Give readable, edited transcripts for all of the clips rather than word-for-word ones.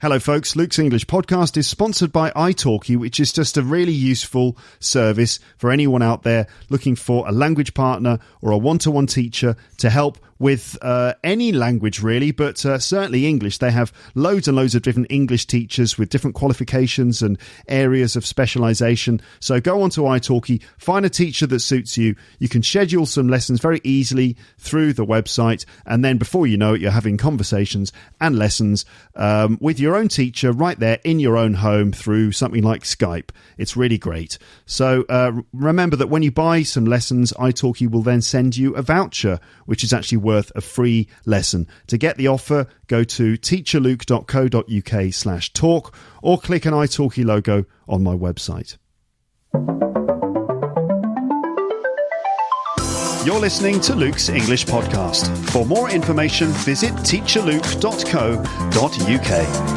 Hello folks, Luke's English podcast is sponsored by italki, which is just a really useful service for anyone out there looking for a language partner or a one-to-one teacher to help with any language really, but certainly English. They have loads and loads of different English teachers with different qualifications and areas of specialisation. So go on to italki, find a teacher that suits you. You can schedule some lessons very easily through the website, and then before you know it, you're having conversations and lessons with your own teacher right there in your own home through something like Skype. It's really great. So remember that when you buy some lessons, italki will then send you a voucher, which is actually worth a free lesson. To get the offer, go to teacherluke.co.uk/talk or click an italki logo on my website. You're listening to Luke's English podcast. For more information, visit teacherluke.co.uk.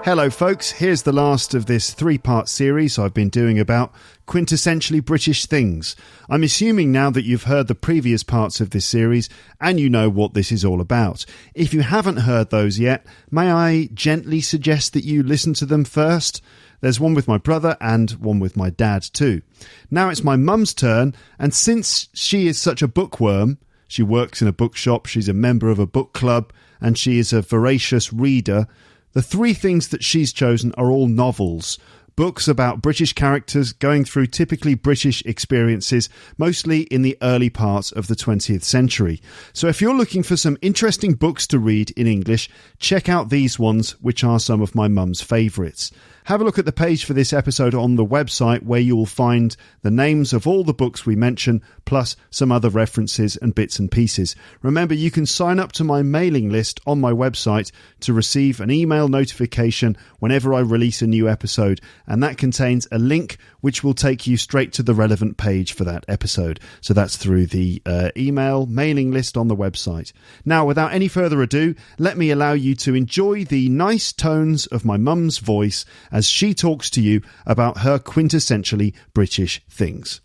Hello folks, here's the last of this 3-part series I've been doing about quintessentially British things. I'm assuming now that you've heard the previous parts of this series and you know what this is all about. If you haven't heard those yet, may I gently suggest that you listen to them first? There's one with my brother and one with my dad too. Now it's my mum's turn, and since she is such a bookworm, she works in a bookshop, she's a member of a book club, and she is a voracious reader, the 3 things that she's chosen are all novels, books about British characters going through typically British experiences, mostly in the early parts of the 20th century. So if you're looking for some interesting books to read in English, check out these ones, which are some of my mum's favourites. Have a look at the page for this episode on the website, where you will find the names of all the books we mention, plus some other references and bits and pieces. Remember, you can sign up to my mailing list on my website to receive an email notification whenever I release a new episode, and that contains a link which will take you straight to the relevant page for that episode. So that's through the email mailing list on the website. Now, without any further ado, let me allow you to enjoy the nice tones of my mum's voice as she talks to you about her quintessentially British things.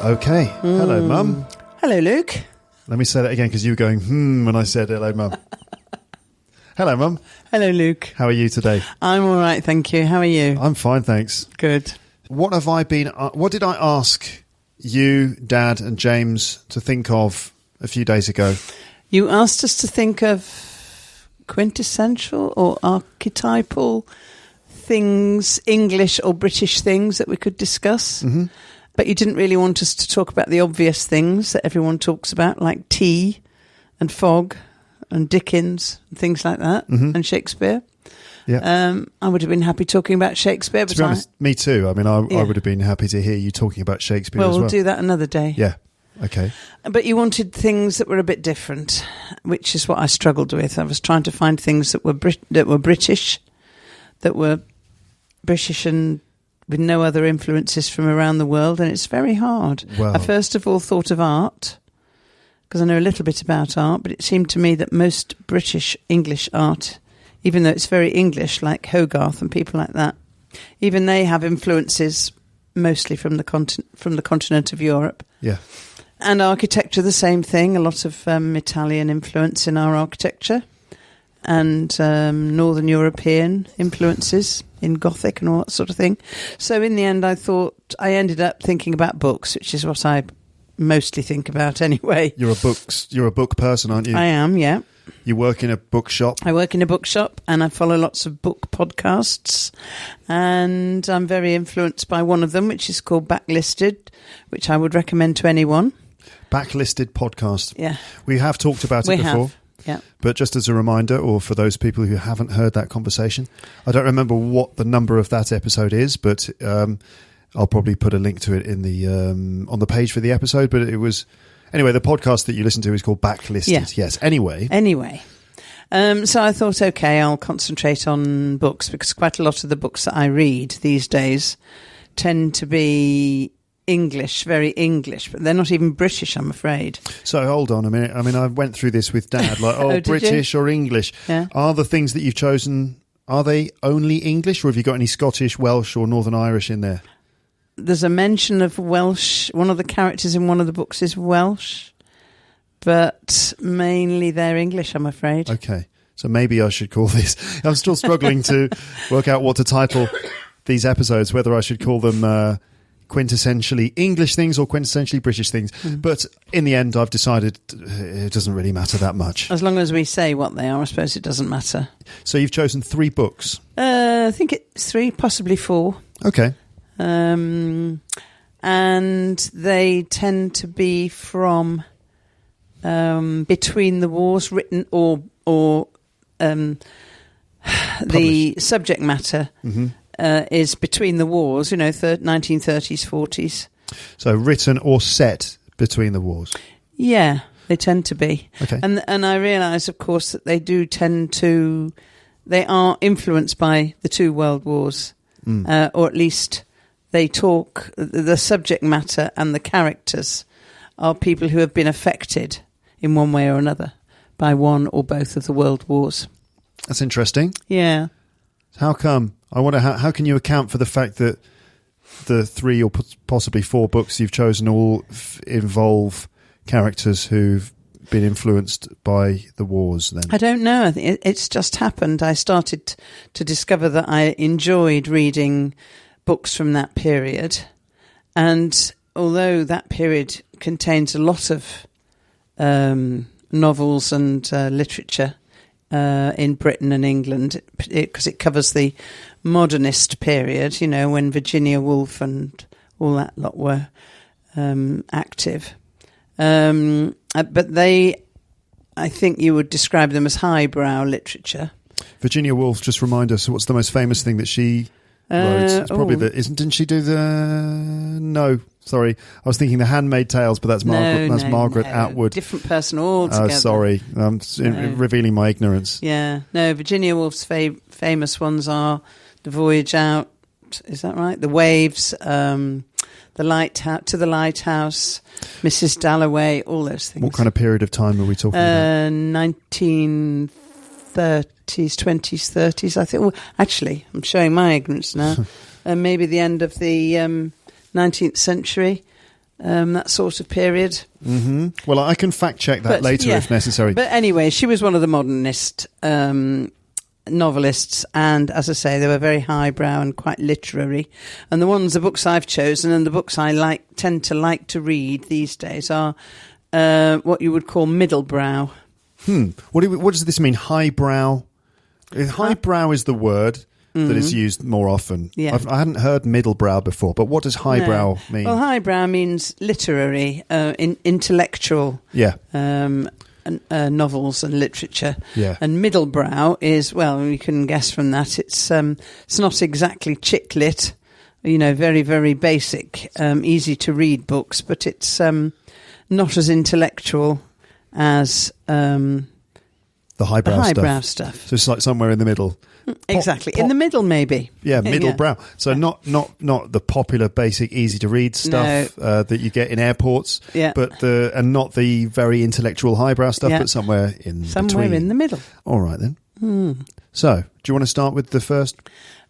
Okay. Hello, Mum. Hello, Luke. Let me say that again, because you were going, when I said hello, Mum. Hello, Mum. Hello, Luke. How are you today? I'm all right, thank you. How are you? I'm fine, thanks. Good. What did I ask you, Dad, and James to think of a few days ago? You asked us to think of quintessential or archetypal things, English or British things that we could discuss. Mm-hmm. But you didn't really want us to talk about the obvious things that everyone talks about, like tea and fog and Dickens and things like that, and Shakespeare. Yeah. I would have been happy talking about Shakespeare. To be honest, me too. I mean, I would have been happy to hear you talking about Shakespeare as well. We'll do that another day. Yeah. Okay. But you wanted things that were a bit different, which is what I struggled with. I was trying to find things that were British, that were British and with no other influences from around the world, and it's very hard. Well, I first of all thought of art, because I know a little bit about art, but it seemed to me that most British English art, even though it's very English, like Hogarth and people like that, even they have influences mostly from the continent of Europe. Yeah. And architecture, the same thing. A lot of Italian influence in our architecture, and Northern European influences in Gothic and all that sort of thing. So in the end, I ended up thinking about books, which is what I mostly think about anyway. You're a book person, aren't you? I am, yeah. You work in a bookshop? I work in a bookshop, and I follow lots of book podcasts, and I'm very influenced by one of them, which is called Backlisted, which I would recommend to anyone. Backlisted podcast. Yeah. We have talked about it before. Yeah. But just as a reminder, or for those people who haven't heard that conversation, I don't remember what the number of that episode is, but I'll probably put a link to it in the on the page for the episode. But it was anyway. The podcast that you listen to is called Backlisted. Yeah. Yes. Anyway. So I thought, okay, I'll concentrate on books, because quite a lot of the books that I read these days tend to be English, very English, but they're not even British, I'm afraid. So hold on a minute. I mean, I went through this with Dad, like, British or English. Yeah. Are the things that you've chosen, are they only English, or have you got any Scottish, Welsh or Northern Irish in there? there's a mention of Welsh. One of the characters in one of the books is Welsh, but mainly they're English, I'm afraid. Okay. So maybe I should call this... I'm still struggling to work out what to title these episodes, whether I should call them quintessentially English things or quintessentially British things. But in the end, I've decided it doesn't really matter that much. As long as we say what they are, I suppose it doesn't matter. So you've chosen 3 books? I think it's 3, possibly 4. Okay. And they tend to be from between the wars, written or the subject matter is between the wars, 1930s, 40s. So written or set between the wars? Yeah, they tend to be. Okay. And I realise, of course, that they do tend to... They are influenced by the 2 world wars, or at least they talk... The subject matter and the characters are people who have been affected in one way or another by one or both of the world wars. That's interesting. Yeah. How come? I wonder how can you account for the fact that the 3 or possibly 4 books you've chosen all involve characters who've been influenced by the wars then? I don't know. I think it's just happened. I started to discover that I enjoyed reading books from that period. And although that period contains a lot of novels and literature in Britain and England, because it covers the modernist period, when Virginia Woolf and all that lot were active. But I think you would describe them as highbrow literature. Virginia Woolf, just remind us, what's the most famous thing that she wrote? It's probably didn't she do no, sorry. I was thinking The Handmaid's Tales, but that's Margaret Atwood. Different person altogether. Sorry, I'm revealing my ignorance. Yeah, no, Virginia Woolf's famous ones are The Voyage Out, is that right? The Waves, The Lighthouse, To the Lighthouse, Mrs. Dalloway, all those things. What kind of period of time are we talking about? 1930s, 20s, 30s, I think. Well, actually, I'm showing my ignorance now. Maybe the end of the 19th century, that sort of period. Mm-hmm. Well, I can fact check that later if necessary. But anyway, she was one of the modernist novelists, and as I say, they were very highbrow and quite literary. And the books I've chosen and the books I tend to like to read these days are what you would call middlebrow. What does this mean? Highbrow? Highbrow is the word that is used more often. Yeah. I hadn't heard middlebrow before, but what does highbrow mean? Well, highbrow means literary, intellectual. Yeah. Novels and literature. Yeah. And middlebrow is, well, you can guess from that, it's not exactly chick lit, very, very basic, easy to read books, but it's not as intellectual as the highbrow stuff. So it's like somewhere in the middle. Exactly. In the middle, maybe. Yeah, middle brow. So not the popular, basic, easy to read stuff that you get in airports. Yeah. But not the very intellectual highbrow stuff, but somewhere in between. In the middle. All right then. So, do you want to start with the first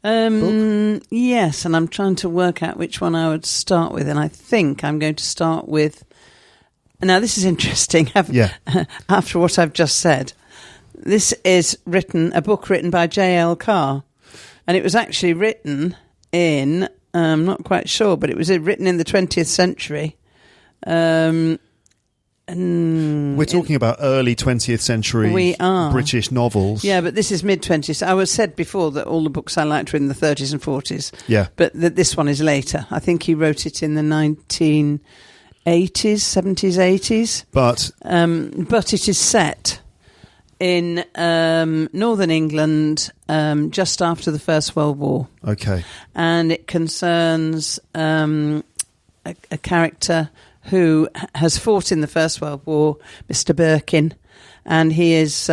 book? Yes, and I'm trying to work out which one I would start with, and I think I'm going to start with. Now, this is interesting. After what I've just said. This is a book written by J.L. Carr, and it was actually written in, I'm not quite sure, but it was written in the 20th century. We're talking about early 20th century British novels. Yeah, but this is mid-20th. I said before that all the books I liked were in the 30s and 40s. Yeah. But this one is later. I think he wrote it in the 1980s, 70s, 80s. But it is set in northern England just after the First World War. Okay. And it concerns a character who has fought in the First World War, Mr. Birkin, and he is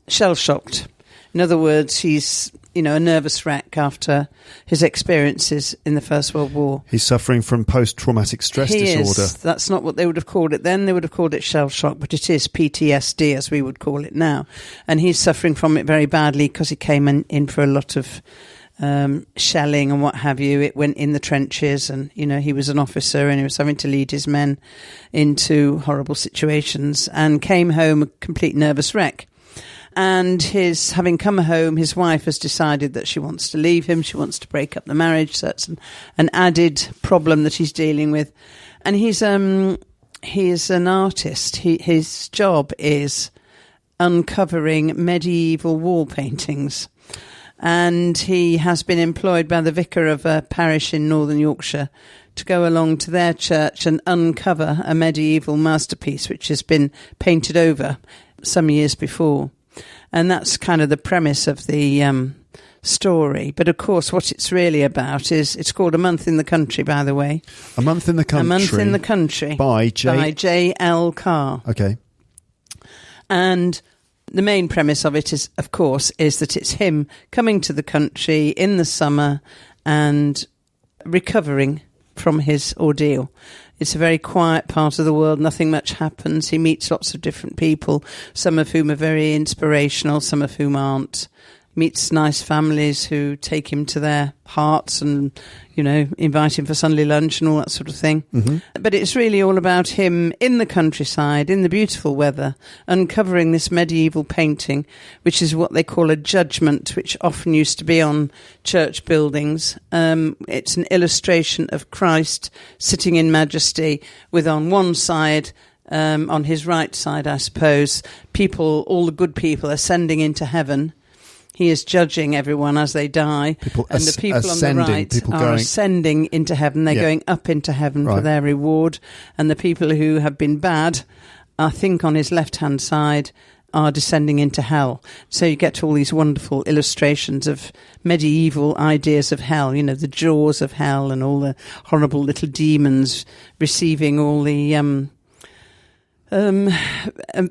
shell-shocked. In other words, he's a nervous wreck after his experiences in the First World War. He's suffering from post-traumatic stress disorder. That's not what they would have called it then. They would have called it shell shock, but it is PTSD, as we would call it now. And he's suffering from it very badly because he came in for a lot of shelling and what have you. It went in the trenches, and he was an officer and he was having to lead his men into horrible situations, and came home a complete nervous wreck. And having come home, his wife has decided that she wants to leave him. She wants to break up the marriage. So that's an added problem that he's dealing with. And he is an artist. His job is uncovering medieval wall paintings. And he has been employed by the vicar of a parish in northern Yorkshire to go along to their church and uncover a medieval masterpiece which has been painted over some years before. And that's kind of the premise of the story. But of course, what it's really about is, it's called A Month in the Country, by the way. A Month in the Country. A Month in the Country. By J.L. Carr. Okay. And the main premise of it is, of course, is that it's him coming to the country in the summer and recovering from his ordeal. It's a very quiet part of the world. Nothing much happens. He meets lots of different people, some of whom are very inspirational, some of whom aren't. Meets nice families who take him to their hearts and, invite him for Sunday lunch and all that sort of thing. Mm-hmm. But it's really all about him in the countryside, in the beautiful weather, uncovering this medieval painting, which is what they call a judgment, which often used to be on church buildings. It's an illustration of Christ sitting in majesty with on one side, on his right side, I suppose, all the good people ascending into heaven. He is judging everyone as they die. And the people on the right are ascending into heaven. They're going up into heaven for their reward. And the people who have been bad, I think on his left-hand side, are descending into hell. So you get all these wonderful illustrations of medieval ideas of hell, the jaws of hell and all the horrible little demons receiving all the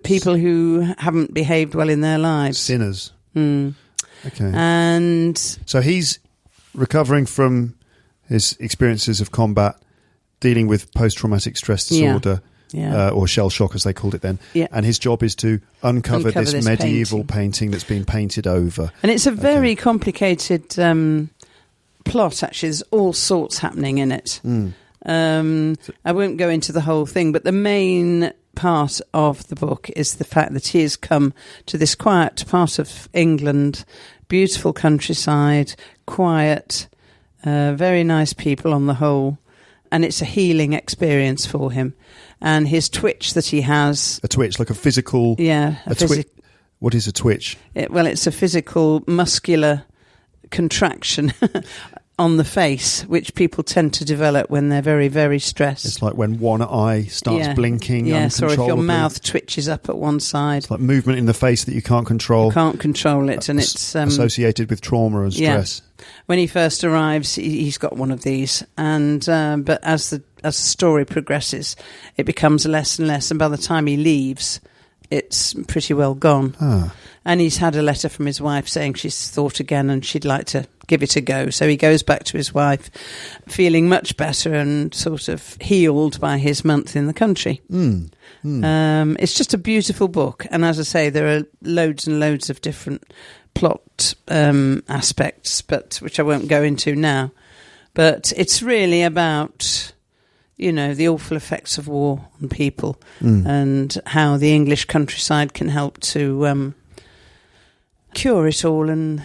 people who haven't behaved well in their lives. Sinners. Mm. Okay. And so he's recovering from his experiences of combat, dealing with post-traumatic stress disorder, or shell shock as they called it then. Yeah. And his job is to uncover this medieval painting that's been painted over. And it's a very complicated plot, actually. There's all sorts happening in it. I won't go into the whole thing, but the main part of the book is the fact that he has come to this quiet part of England, beautiful countryside, quiet, very nice people on the whole, and it's a healing experience for him. And his twitch that he has... A twitch, like a physical... Yeah. What is a twitch? It's a physical, muscular contraction on the face, which people tend to develop when they're very, very stressed. It's like when one eye starts blinking uncontrollably. Or if your mouth twitches up at one side. It's like movement in the face that you can't control. You can't control it, and it's... associated with trauma and stress. Yeah. When he first arrives, he's got one of these, and but as the story progresses, it becomes less and less, and by the time he leaves, it's pretty well gone. And he's had a letter from his wife saying she's thought again and she'd like to give it a go. So he goes back to his wife feeling much better and sort of healed by his month in the country. It's just a beautiful book. And as I say, there are loads and loads of different plot aspects, but which I won't go into now. But it's really about... the awful effects of war on people and how the English countryside can help to cure it all and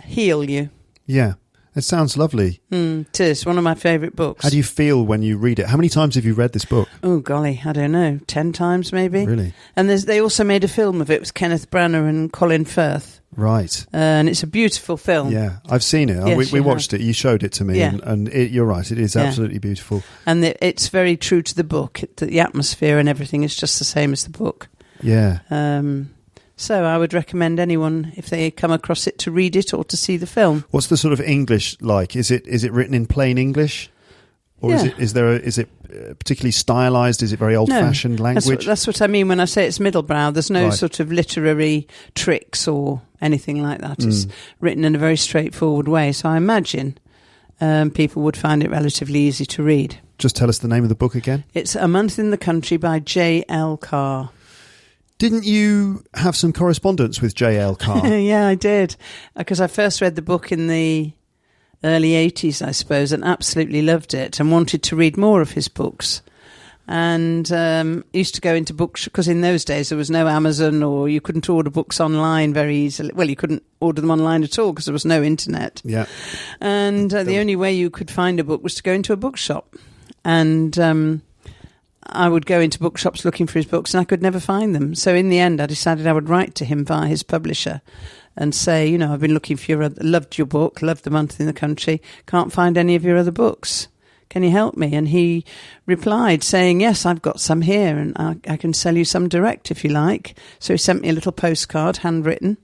heal you. Yeah, it sounds lovely. It is one of my favourite books. How do you feel when you read it? How many times have you read this book? Oh, golly, I don't know, 10 times maybe. Really? And they also made a film of it with Kenneth Branagh and Colin Firth. Right. And it's a beautiful film. Yeah, I've seen it. Yes, we watched it. You showed it to me. Yeah. And you're right. It is absolutely beautiful. And it's very true to the book. The atmosphere and everything is just the same as the book. Yeah. So I would recommend anyone, if they come across it, to read it or to see the film. What's the sort of English like? Is it written in plain English? Or is it particularly stylized? Is it very old-fashioned language? That's what I mean when I say it's middlebrow. There's no sort of literary tricks or anything like that. It's written in a very straightforward way. So I imagine people would find it relatively easy to read. Just tell us the name of the book again. It's A Month in the Country by J.L. Carr. Didn't you have some correspondence with J.L. Carr? Yeah, I did. Because I first read the book in the early 80s, I suppose, and absolutely loved it and wanted to read more of his books. And used to go into books, because in those days there was no Amazon, or you couldn't order books online very easily. Well, you couldn't order them online at all because there was no internet. Yeah. And the only way you could find a book was to go into a bookshop. And I would go into bookshops looking for his books, and I could never find them. So in the end, I decided I would write to him via his publisher and say, you know, I've been looking for loved your book, loved The Month in the Country, can't find any of your other books. Can you help me? And he replied saying, yes, I've got some here, and I can sell you some direct if you like. So he sent me a little postcard, handwritten.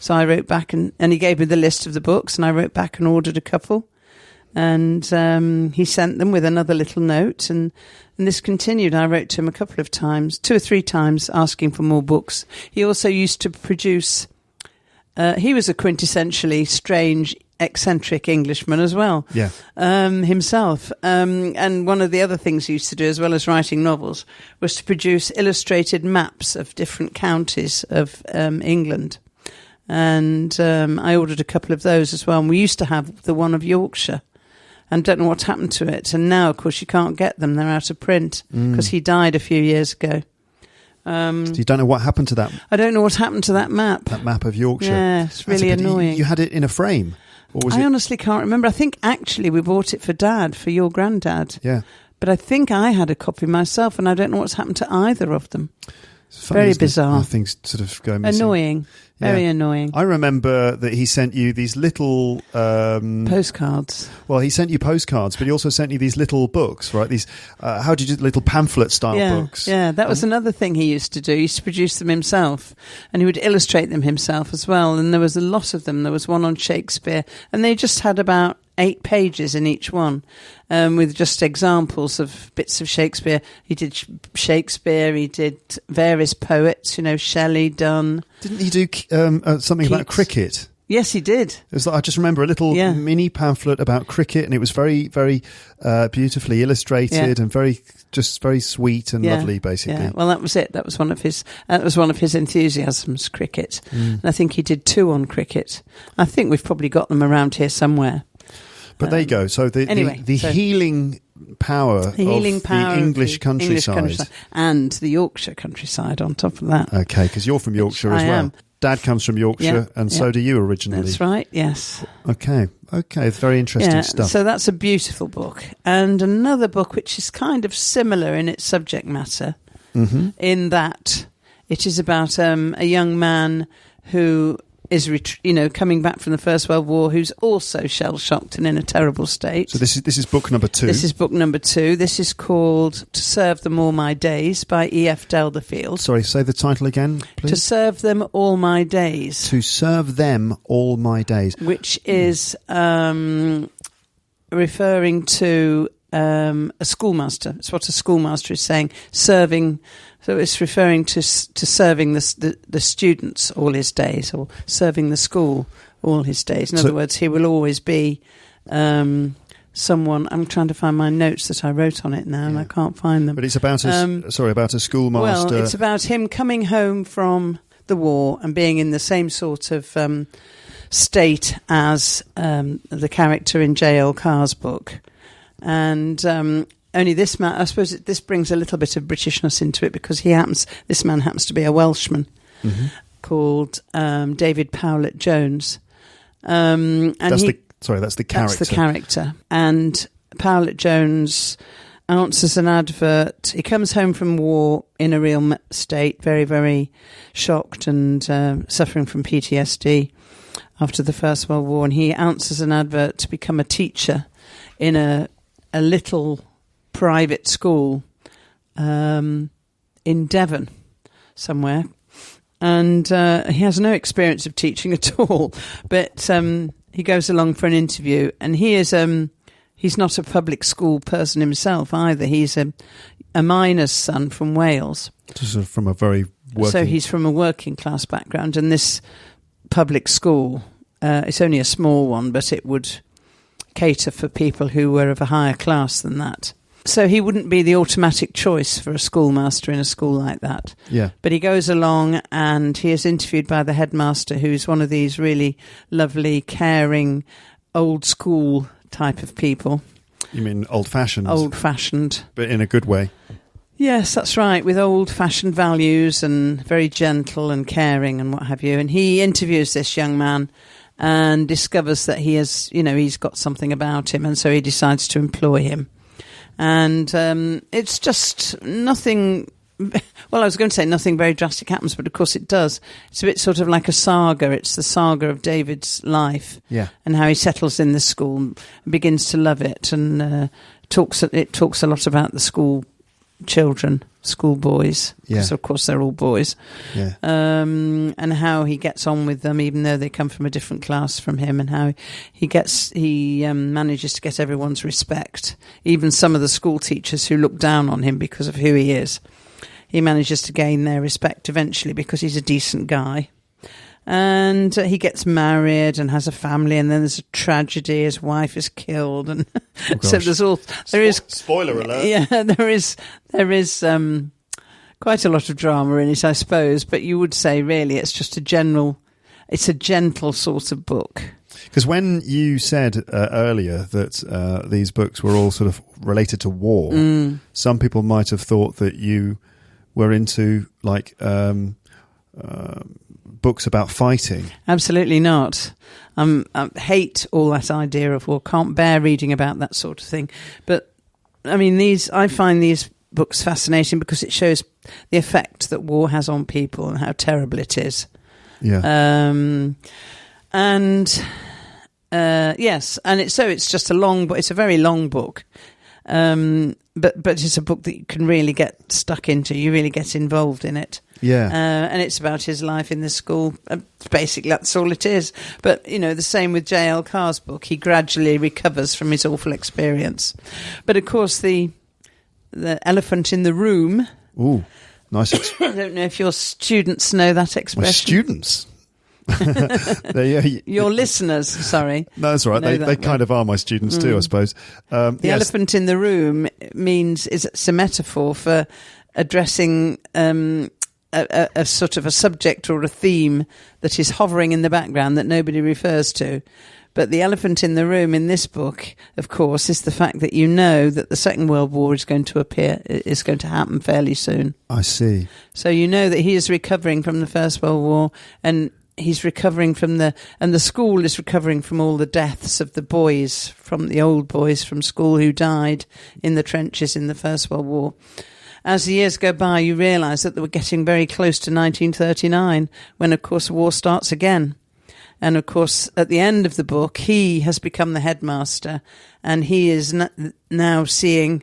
So I wrote back, and he gave me the list of the books, and I wrote back and ordered a couple. And he sent them with another little note, and this continued. I wrote to him a couple of times, 2 or 3 times, asking for more books. He also used to produce, he was a quintessentially strange, eccentric Englishman as well, himself. And one of the other things he used to do, as well as writing novels, was to produce illustrated maps of different counties of England. And I ordered a couple of those as well. And we used to have the one of Yorkshire, and don't know what happened to it. And now, of course, you can't get them. They're out of print because he died a few years ago. So you don't know what happened to that? I don't know what happened to that map. That map of Yorkshire. Yeah, it's really annoying. You had it in a frame? Or was I honestly can't remember. I think actually we bought it for Dad, for your granddad. Yeah. But I think I had a copy myself, and I don't know what's happened to either of them. It's funny, very bizarre. How things sort of go missing. Annoying. Very annoying. I remember that he sent you these little... postcards. Well, he sent you postcards, but he also sent you these little books, right? These, how did you do, little pamphlet-style books. Yeah, that was another thing he used to do. He used to produce them himself, and he would illustrate them himself as well. And there was a lot of them. There was one on Shakespeare, and they just had about 8 pages in each one, with just examples of bits of Shakespeare. He did Shakespeare, he did various poets, you know, Shelley, Donne. Didn't he do something about cricket? Yes, he did. I just remember a little mini pamphlet about cricket, and it was very, very beautifully illustrated and very sweet and lovely, basically. Yeah. Well, that was it. That was one of his enthusiasms, cricket. And I think he did 2 on cricket. I think we've probably got them around here somewhere. But there you go. So the healing power of the English countryside. And the Yorkshire countryside on top of that. Okay, because you're from Yorkshire as well. I am. Dad comes from Yorkshire, and so do you originally. That's right, yes. Okay, it's very interesting stuff. So that's a beautiful book. And another book which is kind of similar in its subject matter, in that it is about a young man who is coming back from the First World War, who's also shell-shocked and in a terrible state. So this is book number 2. This is book number 2. This is called To Serve Them All My Days by E.F. Delafield. Sorry, say the title again, please. To Serve Them All My Days. To Serve Them All My Days. Which is referring to a schoolmaster. It's what a schoolmaster is saying, serving. So it's referring to serving the students all his days, or serving the school all his days. In other words, he will always be someone. I'm trying to find my notes that I wrote on it now, and I can't find them. But it's about about a schoolmaster. Well, it's about him coming home from the war and being in the same sort of state as the character in J.L. Carr's book, and. Only this man, I suppose this brings a little bit of Britishness into it, because this man happens to be a Welshman called David Powlett Jones. That's the character. That's the character. And Powlett Jones answers an advert. He comes home from war in a real state, very, very shocked and suffering from PTSD after the First World War. And he answers an advert to become a teacher in a little private school in Devon somewhere, and he has no experience of teaching at all, but he goes along for an interview, and he's not a public school person himself either. He's a miner's son from Wales, from a very so he's from a working class background, and this public school, it's only a small one, but it would cater for people who were of a higher class than that. So he wouldn't be the automatic choice for a schoolmaster in a school like that. Yeah. But he goes along, and he is interviewed by the headmaster, who's one of these really lovely, caring, old school type of people. You mean old-fashioned? Old-fashioned. But in a good way. Yes, that's right, with old-fashioned values and very gentle and caring and what have you. And he interviews this young man and discovers that he has, he's got something about him, and so he decides to employ him. And it's just nothing... Well, I was going to say nothing very drastic happens, but of course it does. It's a bit sort of like a saga. It's the saga of David's life, and how he settles in the school and begins to love it, and talks a lot about the school children, school boys, because of course they're all boys, and how he gets on with them, even though they come from a different class from him, and how he manages to get everyone's respect, even some of the school teachers who look down on him because of who he is. He manages to gain their respect eventually because he's a decent guy. And he gets married and has a family, and then there's a tragedy. His wife is killed, and so there is spoiler alert. Yeah, there is quite a lot of drama in it, I suppose. But you would say really it's just it's a gentle sort of book. Because when you said earlier that these books were all sort of related to war, some people might have thought that you were into like books about fighting. Absolutely not. I hate all that idea of war. Can't bear reading about that sort of thing. But I mean, I find these books fascinating because it shows the effect that war has on people and how terrible it is. Yeah. Yes, and it's just a long, but it's a very long book. But it's a book that you can really get stuck into. You really get involved in it. Yeah. And it's about his life in the school. Basically, that's all it is. But, the same with J.L. Carr's book. He gradually recovers from his awful experience. But, of course, the elephant in the room... Ooh, nice. I don't know if your students know that expression. My students? Your listeners, sorry. No, that's all right. They kind of are my students too, I suppose. The elephant in the room it's a metaphor for addressing a sort of a subject or a theme that is hovering in the background that nobody refers to. But the elephant in the room in this book, of course, is the fact that that the Second World War is going to happen fairly soon. I see. So that he is recovering from the First World War, and he's recovering and the school is recovering from all the deaths of the boys, from the old boys from school who died in the trenches in the First World War. As the years go by, you realise that they were getting very close to 1939, when, of course, war starts again. And, of course, at the end of the book, he has become the headmaster, and he is now seeing,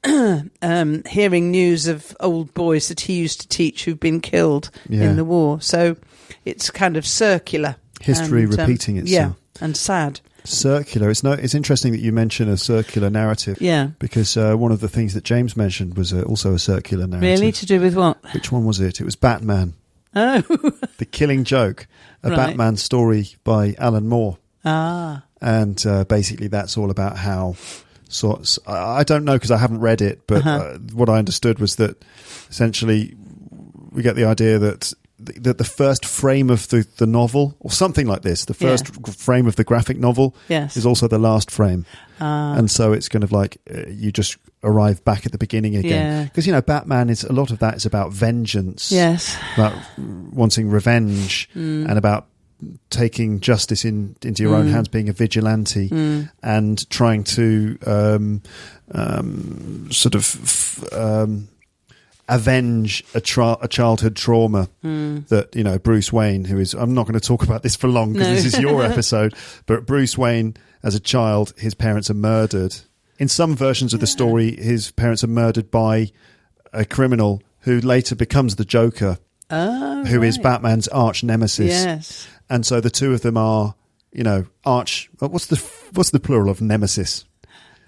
hearing news of old boys that he used to teach who've been killed in the war. So it's kind of circular. History repeating itself. Yeah, and sad. Circular. It's interesting that you mention a circular narrative. Yeah. Because one of the things that James mentioned was also a circular narrative. Really? To do with what? Which one was it? It was Batman. Oh. The Killing Joke, a Batman story by Alan Moore. Ah. And basically that's all about how... I don't know because I haven't read it, but what I understood was that essentially we get the idea that the first frame of the novel, or something like this, the first frame of the graphic novel is also the last frame. And so it's kind of like you just arrive back at the beginning again. Because, Batman a lot of that is about vengeance. Yes. About wanting revenge and about taking justice into your own hands, being a vigilante and trying to avenge a childhood trauma that Bruce Wayne, who is, I'm not going to talk about this for long because this is your episode, but Bruce Wayne as a child, his parents are murdered. In some versions of the story, his parents are murdered by a criminal who later becomes the Joker, who is Batman's arch nemesis. Yes. And so the two of them are, arch. What's the plural of nemesis?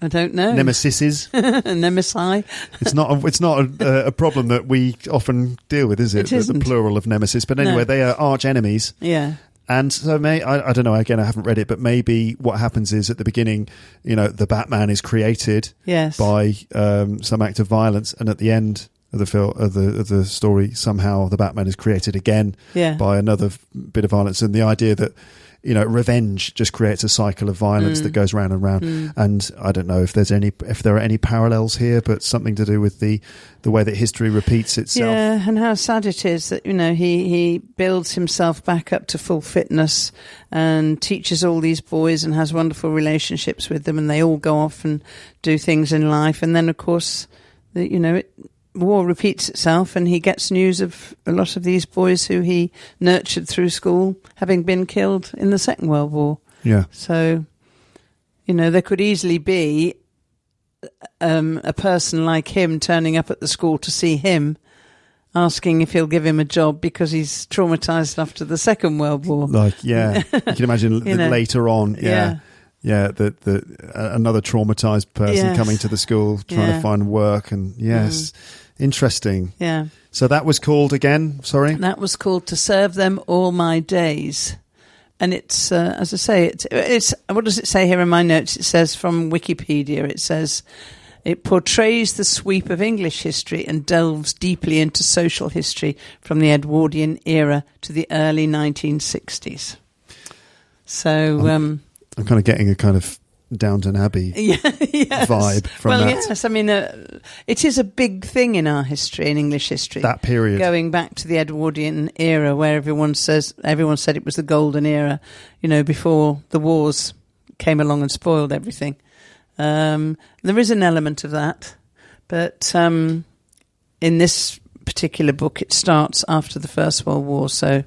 I don't know. Nemesises. Nemesi. It's not a problem that we often deal with, is it? It isn't. The plural of nemesis. But anyway, they are arch enemies. Yeah. And so I don't know, again, I haven't read it, but maybe what happens is at the beginning, the Batman is created by some act of violence, and at the end of the story, somehow the Batman is created again by another bit of violence. And the idea that revenge just creates a cycle of violence that goes round and round. And I don't know if there are any parallels here, but something to do with the way that history repeats itself. Yeah, and how sad it is that, he builds himself back up to full fitness and teaches all these boys and has wonderful relationships with them, and they all go off and do things in life. And then, of course, war repeats itself, and he gets news of a lot of these boys who he nurtured through school having been killed in the Second World War. Yeah. So, there could easily be a person like him turning up at the school to see him, asking if he'll give him a job because he's traumatised after the Second World War. You can imagine later on, another traumatised person coming to the school trying to find work, and interesting. Yeah. So that was called again, sorry? That was called To Serve Them All My Days. And it's, as I say, it's what does it say here in my notes? It says from Wikipedia, it says, it portrays the sweep of English history and delves deeply into social history from the Edwardian era to the early 1960s. So... I'm kind of getting a kind of Downton Abbey vibe from that. Well, yes. I mean, it is a big thing in our history, in English history. That period. Going back to the Edwardian era, where everyone said it was the golden era, before the wars came along and spoiled everything. There is an element of that. But in this particular book, it starts after the First World War, so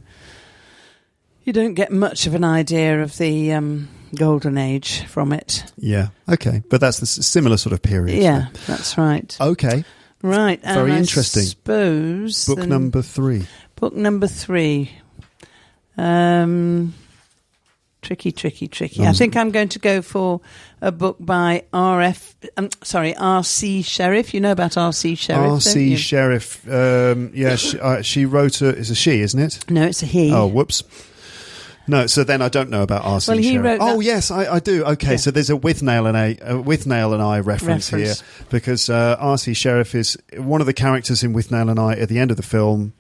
you don't get much of an idea of the... golden age from it. Yeah, okay. But that's the similar sort of period. Yeah, that's right. Okay. Right. Very interesting. I suppose... Book number 3. Book number 3. Tricky. I think I'm going to go for a book by R.C. Sheriff. You know about R.C. Sheriff, R.C. Sheriff. She wrote it's a she, isn't it? No, it's a he. Oh, whoops. No, so then I don't know about R.C. Well, he Sheriff. wrote Yes, I do. Okay, yeah. So there's a Withnail and I reference here, because R.C. Sheriff is one of the characters in Withnail and I at the end of the film.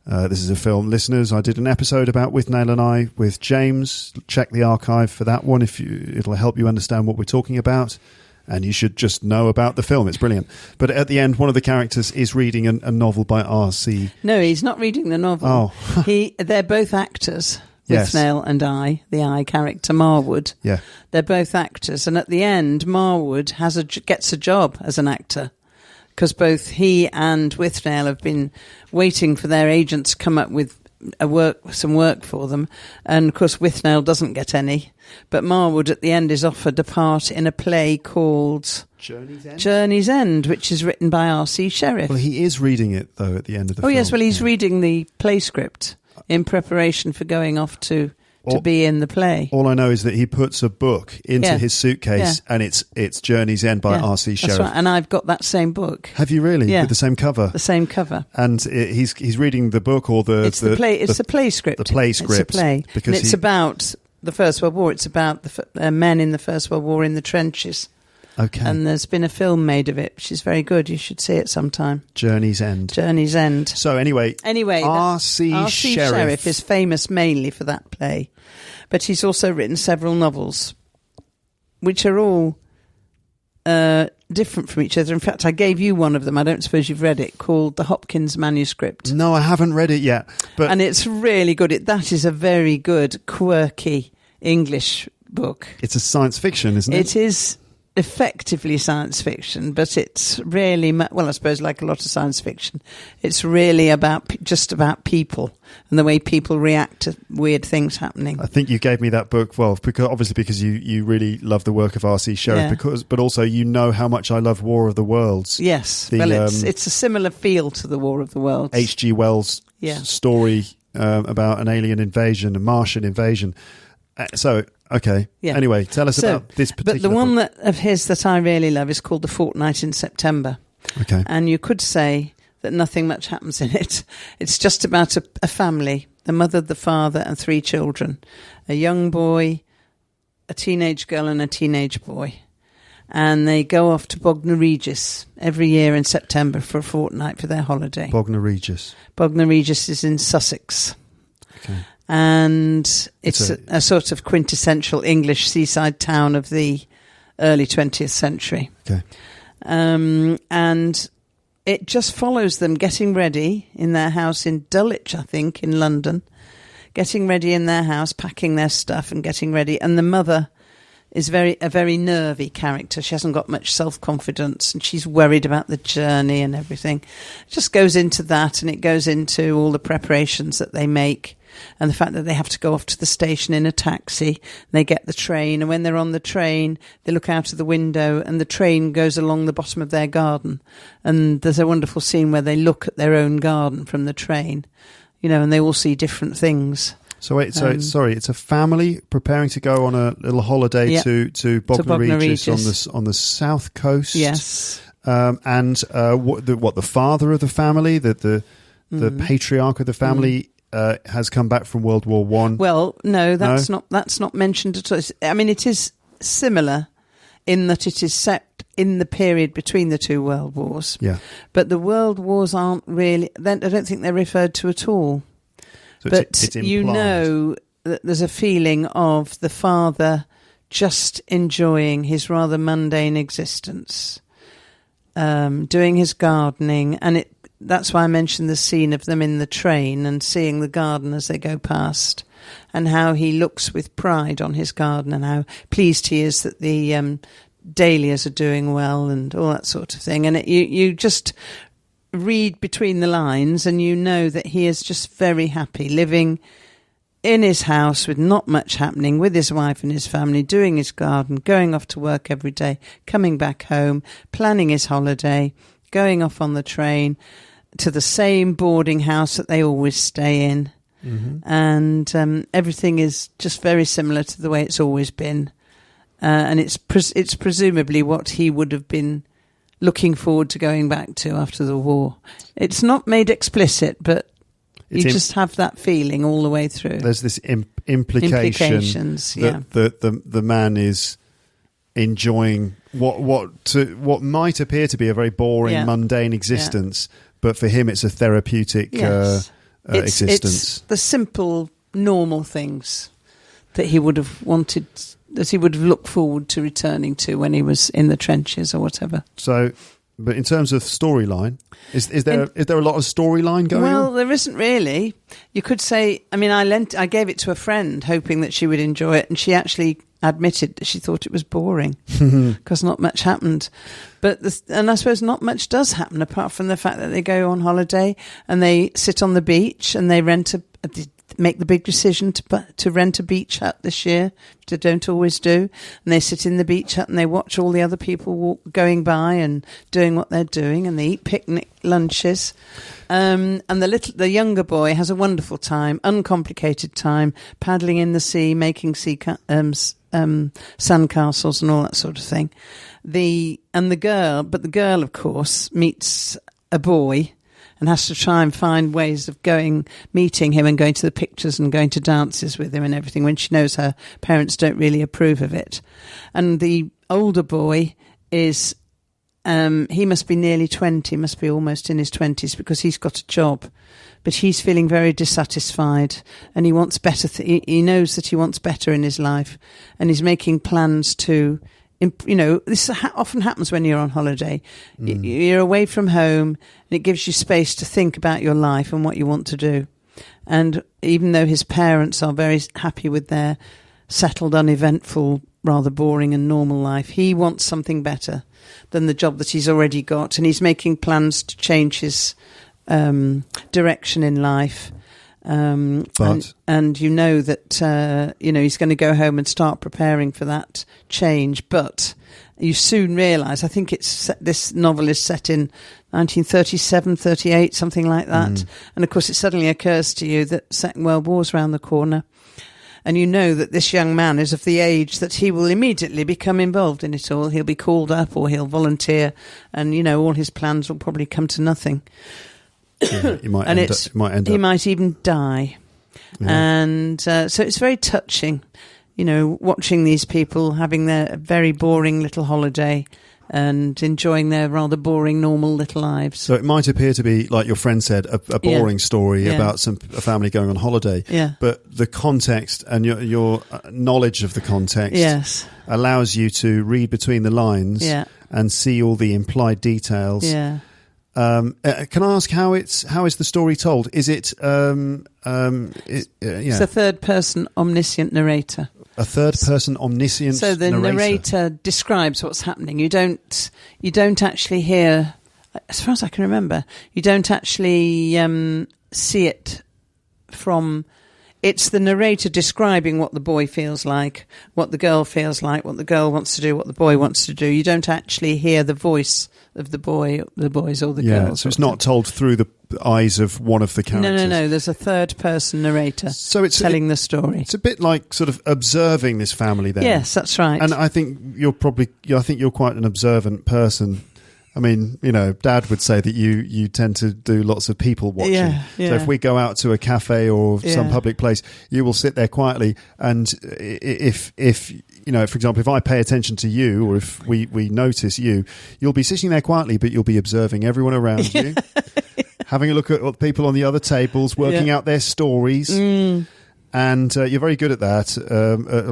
This is a film, listeners. I did an episode about Withnail and I with James. Check the archive for that one it'll help you understand what we're talking about. And you should just know about the film. It's brilliant. But at the end, one of the characters is reading a novel by R.C. No, he's not reading the novel. Oh. They're both actors. Yes. Withnail and I, the I character, Marwood. Yeah. They're both actors. And at the end, Marwood gets a job as an actor, because both he and Withnail have been waiting for their agents to come up with some work for them. And, of course, Withnail doesn't get any. But Marwood, at the end, is offered a part in a play called... Journey's End, which is written by R.C. Sheriff. Well, he is reading it, though, at the end of the film. Oh, yes, well, he's reading the play script in preparation for going off to be in the play. All I know is that he puts a book into his suitcase, and it's Journey's End by R.C. Sheriff. That's right, and I've got that same book. Have you really? Yeah. With the same cover? The same cover. And he's reading the book or the... It's the play. It's the play script. The play script. It's a play. Because it's about the First World War. It's about the men in the First World War in the trenches. Okay. And there's been a film made of it, which is very good. You should see it sometime. Journey's End. Journey's End. So anyway, R.C. Sheriff is famous mainly for that play. But he's also written several novels, which are all different from each other. In fact, I gave you one of them. I don't suppose you've read it, called The Hopkins Manuscript. No, I haven't read it yet. And it's really good. That is a very good, quirky English book. It's a science fiction, isn't it? It is effectively science fiction, but it's really, well, I suppose like a lot of science fiction, it's really just about people and the way people react to weird things happening. I think you gave me that book, well, because you really love the work of R.C. Sheriff, but also you know how much I love War of the Worlds. Yes, it's a similar feel to the War of the Worlds. H.G. Wells' story about an alien invasion, a Martian invasion. Okay. Yeah. Anyway, tell us about this particular But the one book. of his that I really love is called The Fortnight in September. Okay. And you could say that nothing much happens in it. It's just about a family, the mother, the father, and 3 children. A young boy, a teenage girl, and a teenage boy. And they go off to Bognor Regis every year in September for a fortnight for their holiday. Bognor Regis. Bognor Regis is in Sussex. Okay. and it's a sort of quintessential English seaside town of the early 20th century. Okay. And it just follows them getting ready in their house in Dulwich, I think, in London, getting ready in their house, packing their stuff and getting ready. And the mother is a very nervy character. She hasn't got much self-confidence and she's worried about the journey and everything. It just goes into that, and it goes into all the preparations that they make and the fact that they have to go off to the station in a taxi. They get the train, and when they're on the train, they look out of the window and the train goes along the bottom of their garden. And there's a wonderful scene where they look at their own garden from the train, and they all see different things. So wait, it's a family preparing to go on a little holiday to Bognor Regis on the south coast. Yes. And the father of the family, the patriarch of the family, has come back from World War I. Well, no, that's not mentioned at all. I mean, it is similar in that it is set in the period between the two world wars. Yeah. But the world wars aren't really. I don't think they're referred to at all. So but it's that there's a feeling of the father just enjoying his rather mundane existence, doing his gardening, and that's why I mentioned the scene of them in the train and seeing the garden as they go past, and how he looks with pride on his garden and how pleased he is that the dahlias are doing well and all that sort of thing. And you just read between the lines and you know that he is just very happy living in his house with not much happening, with his wife and his family, doing his garden, going off to work every day, coming back home, planning his holiday, going off on the train to the same boarding house that they always stay in. Mm-hmm. And everything is just very similar to the way it's always been. And it's presumably what he would have been looking forward to going back to after the war. It's not made explicit, but you just have that feeling all the way through. There's this implications, that the man is enjoying what might appear to be a very boring, mundane existence, but for him it's a therapeutic existence. It's the simple, normal things that he would have wanted, that he would have looked forward to returning to when he was in the trenches or whatever. So, but in terms of storyline, is there a lot of storyline going on? Well, there isn't really. You could say, I mean, I gave it to a friend hoping that she would enjoy it, and she actually admitted that she thought it was boring because not much happened. And I suppose not much does happen apart from the fact that they go on holiday and they sit on the beach and they make the big decision to rent a beach hut this year, which they don't always do. And they sit in the beach hut and they watch all the other people going by and doing what they're doing, and they eat picnic lunches. And the younger boy has a wonderful time, uncomplicated time, paddling in the sea, making sandcastles and all that sort of thing. The girl, of course, meets a boy and has to try and find ways of meeting him and going to the pictures and going to dances with him and everything, when she knows her parents don't really approve of it. And the older boy is, he must be nearly 20, must be almost in his 20s, because he's got a job, but he's feeling very dissatisfied and he wants better. He knows that he wants better in his life, and he's making plans to, this often happens when you're on holiday. You're away from home, and it gives you space to think about your life and what you want to do. And even though his parents are very happy with their settled, uneventful, rather boring and normal life, he wants something better than the job that he's already got, and he's making plans to change his direction in life. And you know that he's going to go home and start preparing for that change, but you soon realise, I think this novel is set in 1937, 38, something like that, and of course it suddenly occurs to you that Second World War's around the corner, and you know that this young man is of the age that he will immediately become involved in it all. He'll be called up or he'll volunteer, and all his plans will probably come to nothing. He might even die. Yeah. And so it's very touching, watching these people having their very boring little holiday and enjoying their rather boring, normal little lives. So it might appear to be, like your friend said, a boring story about a family going on holiday. Yeah. But the context and your knowledge of the context allows you to read between the lines and see all the implied details. Yeah. Can I ask how is the story told? Is it It's a third-person omniscient narrator. A third-person omniscient narrator. So the narrator describes what's happening. You don't actually hear, as far as I can remember, you don't actually see it from. It's the narrator describing what the boy feels like, what the girl feels like, what the girl wants to do, what the boy wants to do. You don't actually hear the voice of the boys or the girls. So it's not told through the eyes of one of the characters. No. There's a third-person narrator telling the story. It's a bit like sort of observing this family then. Yes, that's right. And I think you're quite an observant person. I mean, Dad would say that you tend to do lots of people watching. Yeah. So if we go out to a cafe or some public place, you will sit there quietly. And if for example, if I pay attention to you, or if we notice you, you'll be sitting there quietly, but you'll be observing everyone around you, having a look at what people on the other tables, working out their stories. And you're very good at that,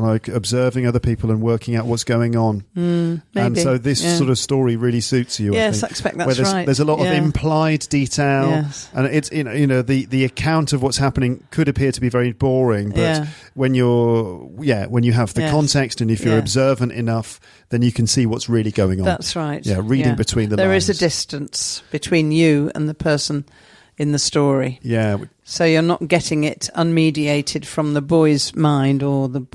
like observing other people and working out what's going on. Maybe. And so this sort of story really suits you. Yes, I expect that's right. There's a lot of implied detail, and it's the account of what's happening could appear to be very boring, but when you have the context and if you're observant enough, then you can see what's really going on. That's right. Yeah, reading between the lines. There is a distance between you and the person in the story. Yeah. So you're not getting it unmediated from the boy's mind or the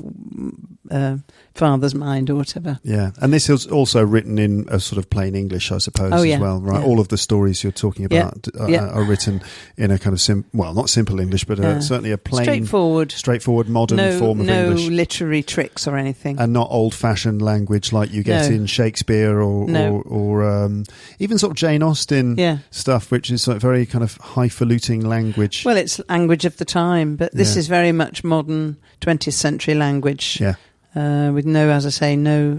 father's mind or whatever. Yeah, and this is also written in a sort of plain English, I suppose, as well, right? Yeah. All of the stories you're talking about are written in a kind of not simple English, but certainly a plain, straightforward modern form of English. No literary tricks or anything, and not old-fashioned language like you get in Shakespeare or even sort of Jane Austen stuff, which is sort of very kind of highfalutin language. Well, it's language of the time, but this is very much modern 20th century language. Yeah. With no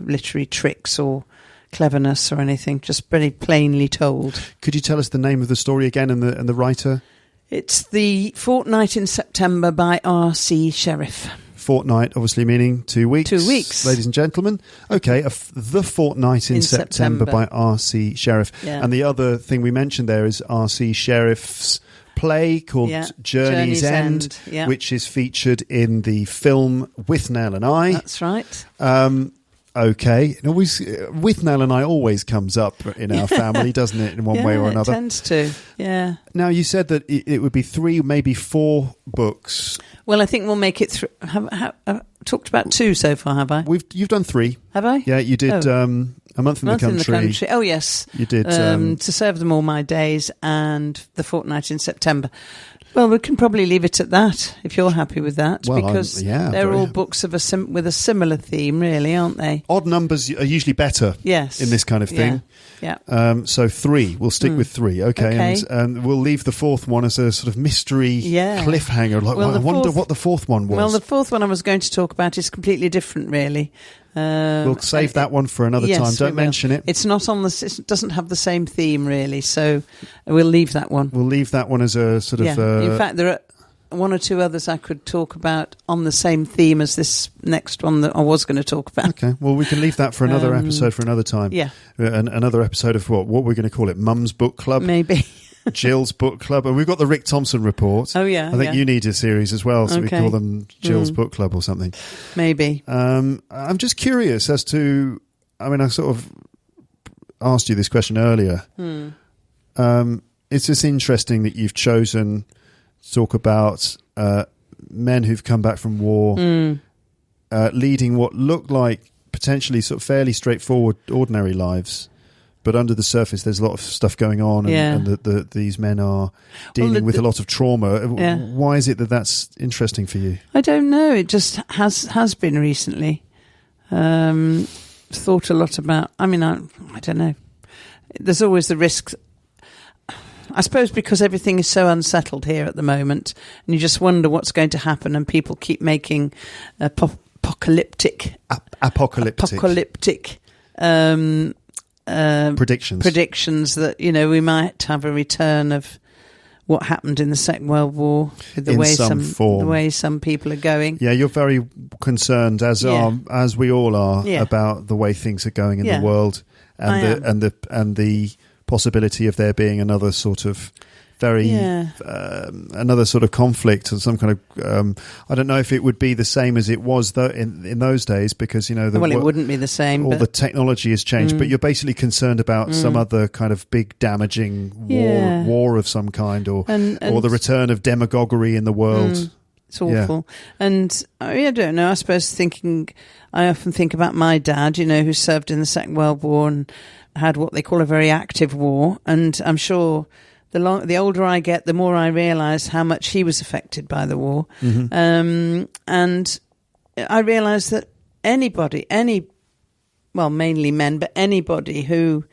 literary tricks or cleverness or anything, just very plainly told. Could you tell us the name of the story again and the writer? It's The Fortnight in September by R.C. Sheriff. Fortnight, obviously meaning 2 weeks. 2 weeks. Ladies and gentlemen. Okay, The Fortnight in September by R.C. Sheriff. Yeah. And the other thing we mentioned there is R.C. Sheriff's play called Journey's End, which is featured in the film Withnail and I. That's right. Okay. And always, Withnail and I always comes up in our family, doesn't it, in one way or another? It tends to, yeah. Now, you said that it would be 3, maybe 4 books. Well, I think we'll make it through. I've talked about 2 so far, have I? You've done 3. Have I? Yeah, you did A Month in the Country. Oh, yes. You did. To Serve Them All My Days and The Fortnight in September. Well, we can probably leave it at that, if you're happy with that, because they're all books of with a similar theme, really, aren't they? Odd numbers are usually better in this kind of thing. Yeah. So 3. We'll stick with 3. Okay. And we'll leave the 4th one as a sort of mystery cliffhanger. I wonder what the 4th one was. Well, the 4th one I was going to talk about is completely different, really. We'll save that one for another time. Don't mention it. It's not on it doesn't have the same theme, really, so we'll leave that one. We'll leave that one as a sort of... In fact, there are 1 or 2 others I could talk about on the same theme as this next one that I was going to talk about. Okay, well, we can leave that for another episode for another time. Yeah. Another episode of what we're going to call it, Mum's Book Club? Maybe. Jill's Book Club, and we've got the Rick Thompson Report. Oh yeah, I think you need a series as well, so we call them Jill's Book Club or something. Maybe. I'm just curious as to. I mean, I sort of asked you this question earlier. It's just interesting that you've chosen to talk about men who've come back from war, leading what look like potentially sort of fairly straightforward, ordinary lives. But under the surface, there's a lot of stuff going on, and these men are dealing with a lot of trauma. Yeah. Why is it that that's interesting for you? I don't know. It just has been recently. Thought a lot about. I mean, I don't know. There's always the risk. I suppose because everything is so unsettled here at the moment, and you just wonder what's going to happen, and people keep making apocalyptic predictions that, we might have a return of what happened in the Second World War, with the way some people are going. Yeah, you're very concerned, as we all are, about the way things are going in the world, and the possibility of there being another sort of another sort of conflict or some kind of I don't know if it would be the same as it was in those days, because it wouldn't be the same. The technology has changed, but you're basically concerned about some other kind of big damaging war of some kind, or the return of demagoguery in the world. It's awful. And I don't know, I suppose I often think about my dad, who served in the Second World War and had what they call a very active war, and I'm sure the older I get, the more I realise how much he was affected by the war. Mm-hmm. And I realise that anybody, mainly men, but anybody who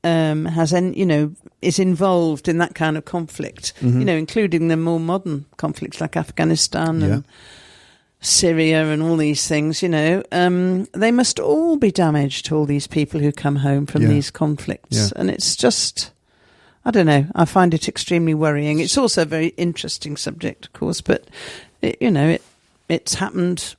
is involved in that kind of conflict, including the more modern conflicts like Afghanistan and Syria and all these things, they must all be damaged, all these people who come home from these conflicts. Yeah. And it's just, I don't know, I find it extremely worrying. It's also a very interesting subject, of course, but, it's happened.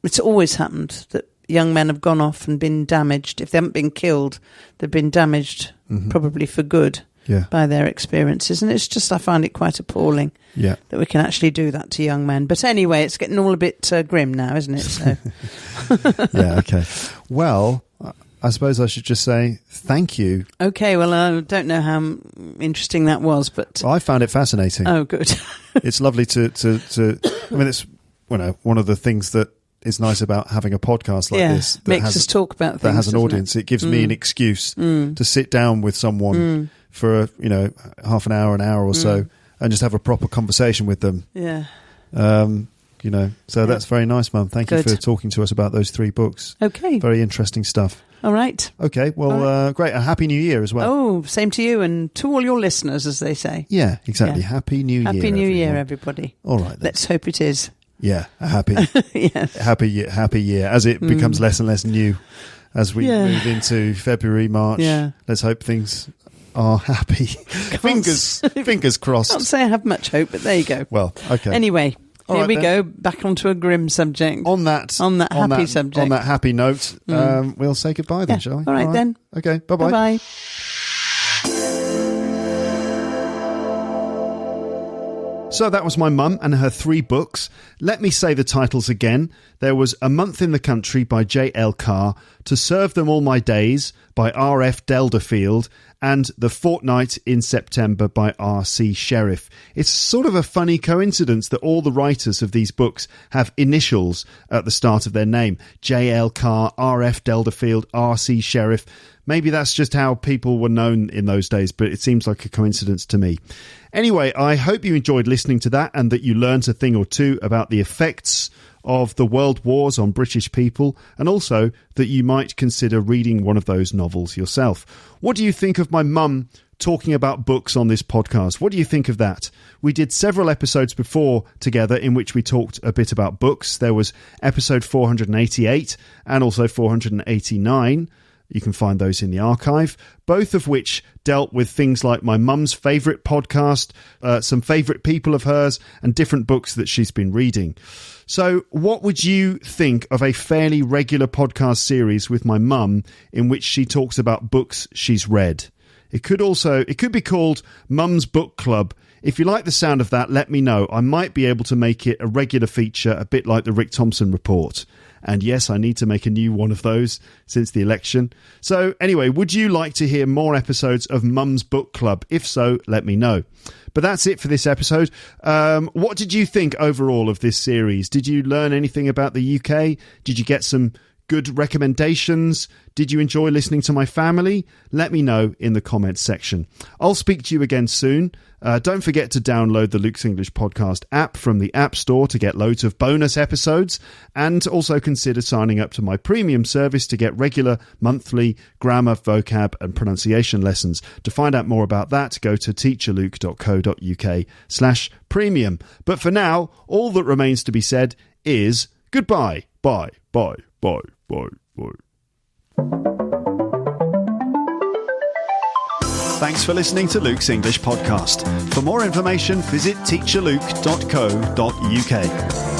It's always happened that young men have gone off and been damaged. If they haven't been killed, they've been damaged probably for good by their experiences. And it's just, I find it quite appalling that we can actually do that to young men. But anyway, it's getting all a bit grim now, isn't it? So. Yeah, okay. Well, I suppose I should just say thank you. Okay, well, I don't know how interesting that was, but... I found it fascinating. Oh, good. It's lovely to I mean, it's one of the things that is nice about having a podcast like this. That makes us talk about things. That has an audience. It gives me an excuse to sit down with someone for, half an hour or so, and just have a proper conversation with them. Yeah. So that's very nice, Mum. Thank you for talking to us about those 3 books. Okay. Very interesting stuff. All right. Okay, well, great. A Happy New Year as well. Oh, same to you and to all your listeners, as they say. Yeah, exactly. Yeah. Happy New Year, Happy New Year, everybody. All right, then. Let's hope it is. Yeah, a happy, yes. happy year, as it becomes less and less new as we move into February, March. Yeah. Let's hope things are happy. Fingers crossed. I can't say I have much hope, but there you go. Well, okay. Anyway, here we go, back onto a grim subject. On that happy subject. On that happy note, we'll say goodbye then, shall we? All right, then. Okay, bye-bye. Bye-bye. So that was my mum and her 3 books. Let me say the titles again. There was A Month in the Country by J.L. Carr, To Serve Them All My Days by R.F. Delafield, and The Fortnight in September by R.C. Sheriff. It's sort of a funny coincidence that all the writers of these books have initials at the start of their name. J.L. Carr, R.F. Delafield, R.C. Sheriff. Maybe that's just how people were known in those days, but it seems like a coincidence to me. Anyway, I hope you enjoyed listening to that and that you learned a thing or two about the effects of the world wars on British people, and also that you might consider reading one of those novels yourself. What do you think of my mum talking about books on this podcast? What do you think of that? We did several episodes before together in which we talked a bit about books. There was episode 488 and also 489. You can find those in the archive, both of which dealt with things like my mum's favourite podcast, some favourite people of hers, and different books that she's been reading. So what would you think of a fairly regular podcast series with my mum in which she talks about books she's read? It could be called Mum's Book Club. If you like the sound of that, let me know. I might be able to make it a regular feature, a bit like the Rick Thompson Report. And yes, I need to make a new one of those since the election. So anyway, would you like to hear more episodes of Mum's Book Club? If so, let me know. But that's it for this episode. What did you think overall of this series? Did you learn anything about the UK? Did you get some good recommendations? Did you enjoy listening to my family? Let me know in the comments section. I'll speak to you again soon. Don't forget to download the Luke's English Podcast app from the App Store to get loads of bonus episodes, and also consider signing up to my premium service to get regular monthly grammar, vocab and pronunciation lessons. To find out more about that, go to teacherluke.co.uk/premium. But for now, all that remains to be said is goodbye. Bye, bye, bye, bye, bye. Thanks for listening to Luke's English Podcast. For more information, visit teacherluke.co.uk.